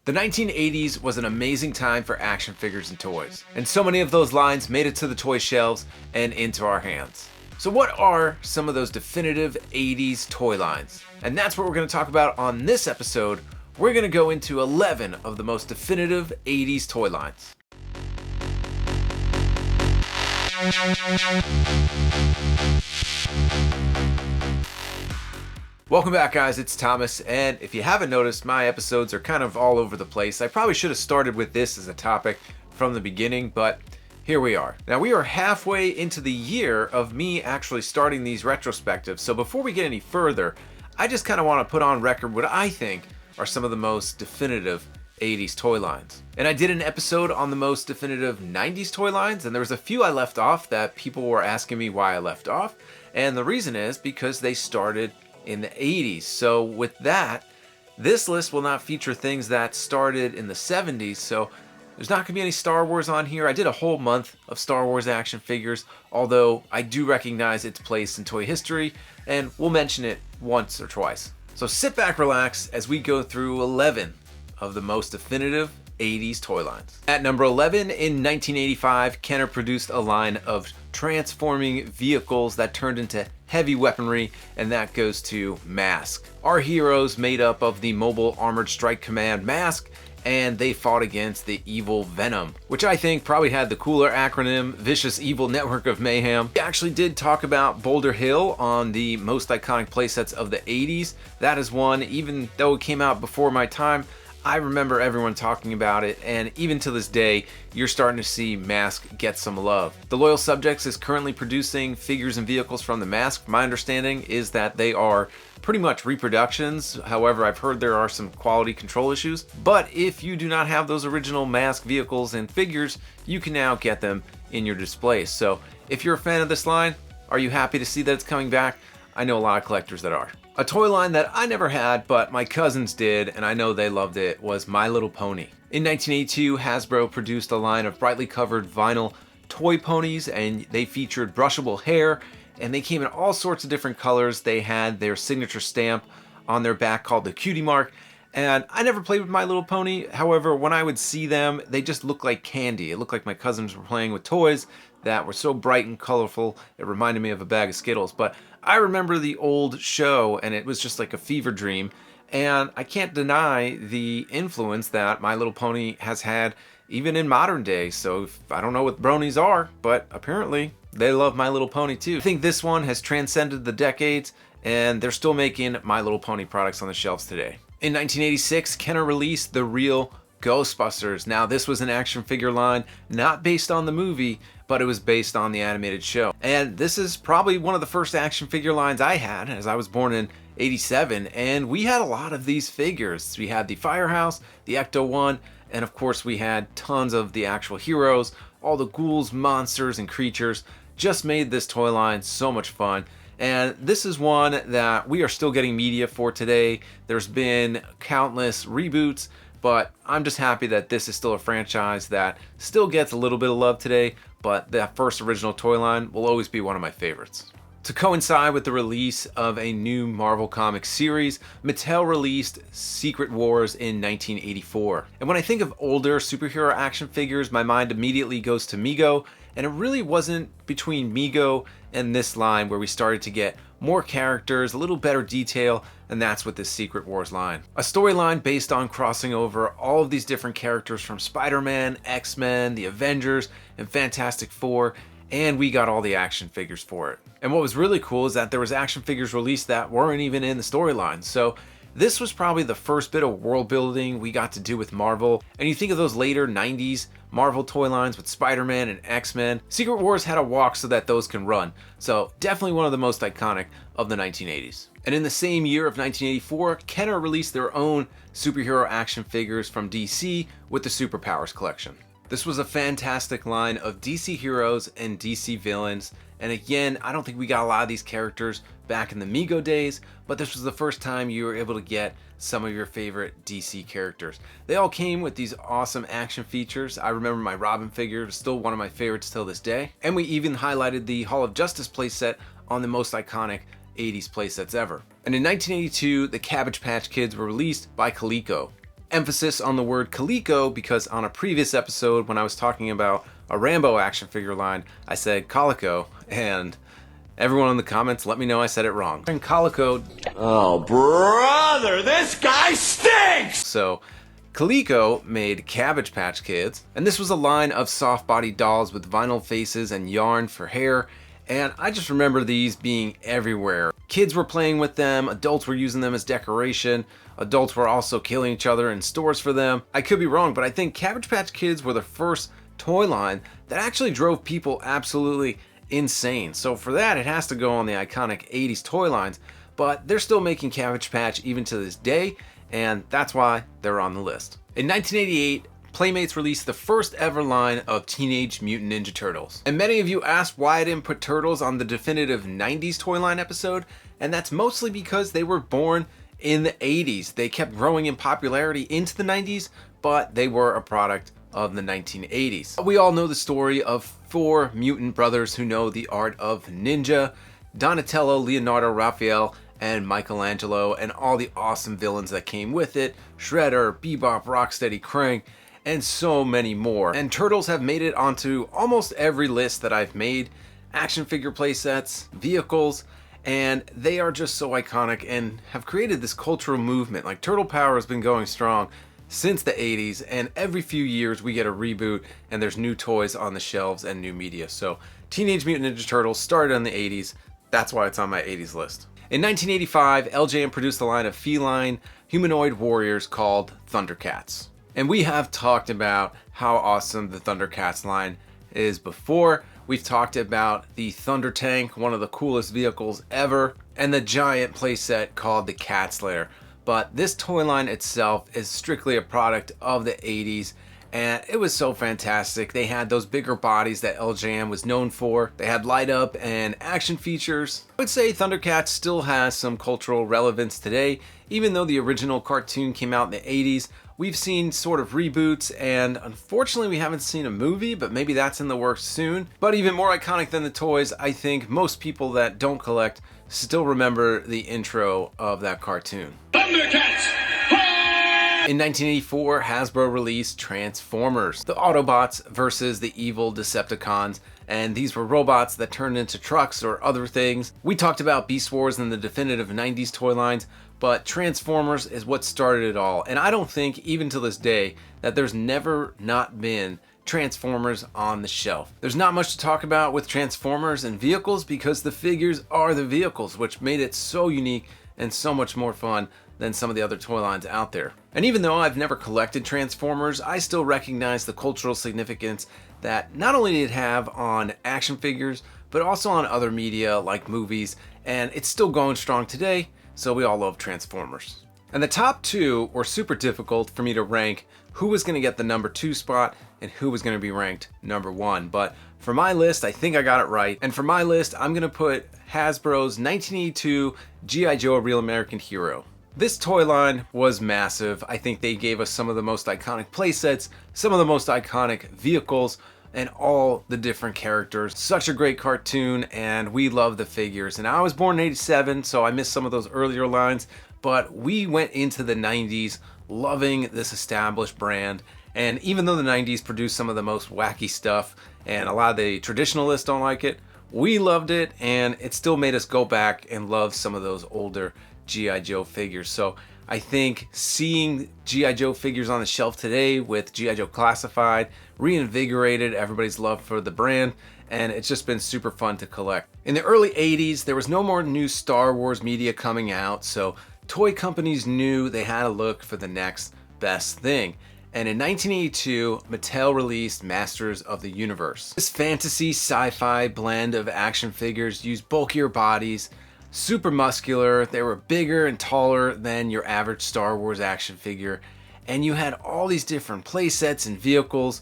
The 1980s was an amazing time for action figures and toys, and so many of those lines made it to the toy shelves and into our hands. So what are some of those definitive 80s toy lines? And that's what we're going to talk about on this episode. We're going to go into 11 of the most definitive 80s toy lines. Welcome back, guys. It's Thomas, and if you haven't noticed, my episodes are kind of all over the place. I probably should have started with this as a topic from the beginning, but here we are. Now, we are halfway into the year of me actually starting these retrospectives, so before we get any further, I just kind of want to put on record what I think are some of the most definitive 80s toy lines. And I did an episode on the most definitive 90s toy lines, and there was a few I left off that people were asking me why I left off, and the reason is because they started in the 80s. So with that, this list will not feature things that started in the 70s, so there's not going to be any Star Wars on here. I did a whole month of Star Wars action figures, although I do recognize its place in toy history, and we'll mention it once or twice. So sit back, relax, as we go through 11 of the most definitive 80s toy lines. At number 11, in 1985, Kenner produced a line of transforming vehicles that turned into heavy weaponry, and that goes to M.a.s.k. Our heroes made up of the Mobile Armored Strike Command M.a.s.k, and they fought against the evil Venom, which I think probably had the cooler acronym, Vicious Evil Network of Mayhem. We actually did talk about Boulder Hill on the most iconic playsets of the 80s. That is one, even though it came out before my time, I remember everyone talking about it, and even to this day, you're starting to see M.a.s.k get some love. The Loyal Subjects is currently producing figures and vehicles from the M.a.s.k. My understanding is that they are pretty much reproductions. However, I've heard there are some quality control issues. But if you do not have those original M.a.s.k vehicles and figures, you can now get them in your displays. So if you're a fan of this line, are you happy to see that it's coming back? I know a lot of collectors that are. A toy line that I never had, but my cousins did, and I know they loved it, was My Little Pony. In 1982, Hasbro produced a line of brightly covered vinyl toy ponies, and they featured brushable hair, and they came in all sorts of different colors. They had their signature stamp on their back called the cutie mark, and I never played with My Little Pony. However, when I would see them, they just looked like candy. It looked like my cousins were playing with toys that were so bright and colorful, it reminded me of a bag of Skittles. But I remember the old show, and it was just like a fever dream, and I can't deny the influence that My Little Pony has had even in modern day. So I don't know what bronies are, but apparently they love My Little Pony too. I think this one has transcended the decades, and they're still making My Little Pony products on the shelves today. In 1986, Kenner released the Real Ghostbusters. Now, this was an action figure line not based on the movie, but it was based on the animated show. And this is probably one of the first action figure lines I had, as I was born in 87, and we had a lot of these figures. We had the Firehouse, the Ecto-1, and of course we had tons of the actual heroes, all the ghouls, monsters, and creatures. Just made this toy line so much fun. And this is one that we are still getting media for today. There's been countless reboots, but I'm just happy that this is still a franchise that still gets a little bit of love today, but that first original toy line will always be one of my favorites. To coincide with the release of a new Marvel Comics series, Mattel released Secret Wars in 1984. And when I think of older superhero action figures, my mind immediately goes to Mego, and it really wasn't between Mego and this line where we started to get more characters, a little better detail, and that's with this Secret Wars line. A storyline based on crossing over all of these different characters from Spider-Man, X-Men, the Avengers, and Fantastic Four, and we got all the action figures for it. And what was really cool is that there was action figures released that weren't even in the storyline. So this was probably the first bit of world building we got to do with Marvel. And you think of those later 90s Marvel toy lines with Spider-Man and X-Men, Secret Wars had a walk so that those can run. So definitely one of the most iconic of the 1980s. And in the same year of 1984, Kenner released their own superhero action figures from DC with the Superpowers collection. This was a fantastic line of DC heroes and DC villains, and again, I don't think we got a lot of these characters back in the Mego days, but this was the first time you were able to get some of your favorite DC characters. They all came with these awesome action features. I remember my Robin figure was still one of my favorites till this day, and we even highlighted the Hall of Justice playset on the most iconic 80s playsets ever. And in 1982, the Cabbage Patch Kids were released by Coleco. Emphasis on the word Coleco because on a previous episode when I was talking about a Rambo action figure line, I said Calico, and everyone in the comments let me know I said it wrong. And Calico... Oh, brother, this guy stinks! So, Coleco made Cabbage Patch Kids, and this was a line of soft-body dolls with vinyl faces and yarn for hair, and I just remember these being everywhere. Kids were playing with them, adults were using them as decoration, adults were also killing each other in stores for them. I could be wrong, but I think Cabbage Patch Kids were the first toy line that actually drove people absolutely insane. So for that, it has to go on the iconic 80s toy lines, but they're still making Cabbage Patch even to this day, and that's why they're on the list. In 1988, Playmates released the first ever line of Teenage Mutant Ninja Turtles. And many of you asked why I didn't put Turtles on the definitive 90s toy line episode, and that's mostly because they were born in the 80s. They kept growing in popularity into the 90s, but they were a product of the 1980s. We all know the story of 4 mutant brothers who know the art of ninja: Donatello, Leonardo, Raphael, and Michelangelo, and all the awesome villains that came with it: Shredder, Bebop, Rocksteady, Krang, and so many more. And Turtles have made it onto almost every list that I've made: action figure playsets, vehicles, and they are just so iconic and have created this cultural movement. Like, Turtle Power has been going strong since the 80s, and every few years we get a reboot and there's new toys on the shelves and new media. So Teenage Mutant Ninja Turtles started in the 80s. That's why it's on my 80s list. In 1985, LJN produced a line of feline humanoid warriors called Thundercats. And we have talked about how awesome the Thundercats line is before. We've talked about the Thunder Tank, one of the coolest vehicles ever, and the giant playset called the Cat Slayer. But this toy line itself is strictly a product of the 80s, and it was so fantastic. They had those bigger bodies that LJN was known for. They had light up and action features. I would say Thundercats still has some cultural relevance today. Even though the original cartoon came out in the 80s, we've seen sort of reboots, and unfortunately we haven't seen a movie, but maybe that's in the works soon. But even more iconic than the toys, I think most people that don't collect still remember the intro of that cartoon. Thundercats! In 1984, Hasbro released Transformers, the Autobots versus the evil Decepticons, and these were robots that turned into trucks or other things. We talked about Beast Wars in the definitive 90s toy lines, but Transformers is what started it all. And I don't think, even to this day, that there's never not been Transformers on the shelf. There's not much to talk about with Transformers and vehicles because the figures are the vehicles, which made it so unique and so much more fun than some of the other toy lines out there. And even though I've never collected Transformers, I still recognize the cultural significance that not only did it have on action figures, but also on other media like movies, and it's still going strong today, so we all love Transformers. And the top 2 were super difficult for me to rank who was going to get the number 2 spot and who was going to be ranked number 1. But for my list, I think I got it right. And for my list, I'm going to put Hasbro's 1982 G.I. Joe: A Real American Hero. This toy line was massive. I think they gave us some of the most iconic playsets, some of the most iconic vehicles, and all the different characters. Such a great cartoon, and we love the figures. And I was born in 87, so I missed some of those earlier lines, but we went into the 90s loving this established brand. And even though the 90s produced some of the most wacky stuff, and a lot of the traditionalists don't like it, we loved it, and it still made us go back and love some of those older G.I. Joe figures. So I think seeing G.I. Joe figures on the shelf today with G.I. Joe Classified reinvigorated everybody's love for the brand, and it's just been super fun to collect. In the early 80s, there was no more new Star Wars media coming out, so toy companies knew they had to look for the next best thing. And in 1982, Mattel released Masters of the Universe. This fantasy sci-fi blend of action figures used bulkier bodies, super muscular, they were bigger and taller than your average Star Wars action figure, and you had all these different play sets and vehicles.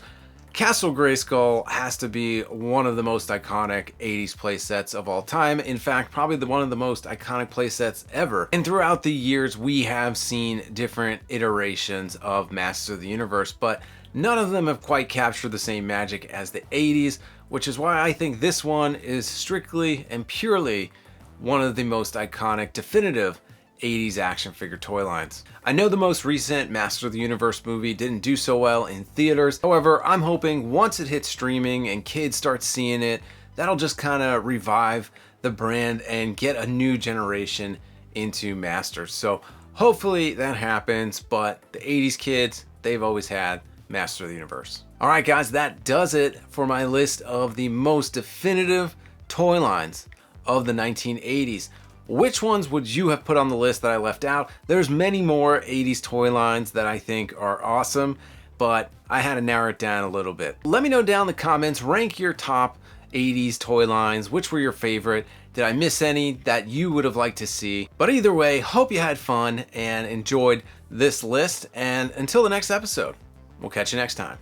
Castle Grayskull has to be one of the most iconic 80s play sets of all time. In fact, probably one of the most iconic play sets ever. And throughout the years, we have seen different iterations of Masters of the Universe, but none of them have quite captured the same magic as the 80s, which is why I think this one is strictly and purely one of the most iconic, definitive 80s action figure toy lines. I know the most recent Master of the Universe movie didn't do so well in theaters. However, I'm hoping once it hits streaming and kids start seeing it, that'll just kind of revive the brand and get a new generation into Masters. So hopefully that happens, but the 80s kids, they've always had Master of the Universe. All right, guys, that does it for my list of the most definitive toy lines of the 1980s. Which ones would you have put on the list that I left out? There's many more 80s toy lines that I think are awesome, but I had to narrow it down a little bit. Let me know down in the comments, rank your top 80s toy lines. Which were your favorite? Did I miss any that you would have liked to see? But either way, hope you had fun and enjoyed this list. And until the next episode, we'll catch you next time.